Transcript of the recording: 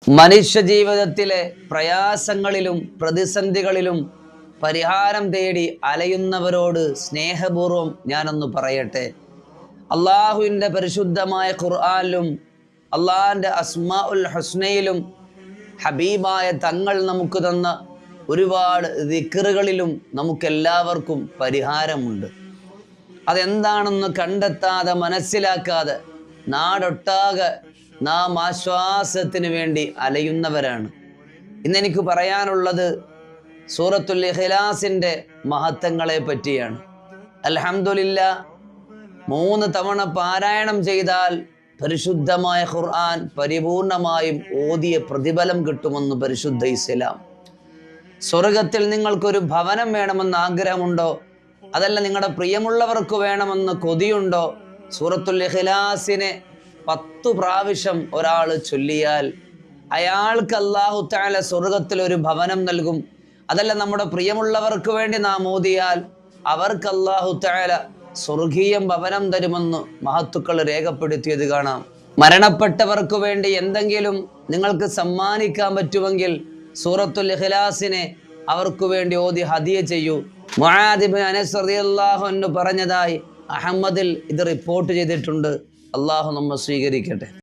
മനുഷ്യ ജീവിതത്തിലെ പ്രയാസങ്ങളിലും പ്രതിസന്ധികളിലും പരിഹാരം തേടി അലയുന്നവരോട് സ്നേഹപൂർവം ഞാനൊന്ന് പറയട്ടെ. അള്ളാഹുവിൻ്റെ പരിശുദ്ധമായ ഖുർആനിലും അള്ളാഹിൻ്റെ അസ്മാഉൽ ഹുസ്നയിലും ഹബീബായ തങ്ങൾ നമുക്ക് തന്ന ഒരുപാട് ദിക്റുകളിലും നമുക്കെല്ലാവർക്കും പരിഹാരമുണ്ട്. അതെന്താണെന്ന് കണ്ടെത്താതെ മനസ്സിലാക്കാതെ നാടൊട്ടാകെ നാം ആശ്വാസത്തിന് വേണ്ടി അലയുന്നവരാണ്. ഇന്നെനിക്ക് പറയാനുള്ളത് സൂറത്തുൽ ഇഖ്ലാസിൻ്റെ മഹത്വങ്ങളെ പറ്റിയാണ്. അൽഹംദുലില്ലാഹ് 3 തവണ പാരായണം ചെയ്താൽ പരിശുദ്ധമായ ഖുർആൻ പരിപൂർണമായും ഓതിയ പ്രതിഫലം കിട്ടുമെന്ന് പരിശുദ്ധ ഇസ്ലാം. സ്വർഗത്തിൽ നിങ്ങൾക്കൊരു ഭവനം വേണമെന്ന് ആഗ്രഹമുണ്ടോ? അതല്ല നിങ്ങളുടെ പ്രിയമുള്ളവർക്ക് വേണമെന്ന് കൊതിയുണ്ടോ? സൂറത്തുൽ ഇഖ്ലാസിനെ 10 പ്രാവശ്യം ഒരാൾ ചൊല്ലിയാൽ അയാൾക്ക് അല്ലാഹു തആല സ്വർഗത്തിൽ ഒരു ഭവനം നൽകും. അതല്ല നമ്മുടെ പ്രിയമുള്ളവർക്ക് വേണ്ടി നാം ഓതിയാൽ അവർക്ക് അല്ലാഹു തആല സ്വർഗീയ ഭവനം തരുമെന്ന് മഹത്തുക്കൾ രേഖപ്പെടുത്തിയത് കാണാം. മരണപ്പെട്ടവർക്ക് വേണ്ടി എന്തെങ്കിലും നിങ്ങൾക്ക് സമ്മാനിക്കാൻ പറ്റുമെങ്കിൽ സൂറത്തുൽ ഇഖ്ലാസിനെ അവർക്ക് വേണ്ടി ഓതി ഹദിയ ചെയ്യൂ. മുആദ് ഇബ്നു അനസ് റളിയല്ലാഹു അൻഹു പറഞ്ഞതായി അഹമ്മദിൽ ഇത് റിപ്പോർട്ട് ചെയ്തിട്ടുണ്ട്. അള്ളാഹു നമ്മെ സ്വീകരിക്കട്ടെ.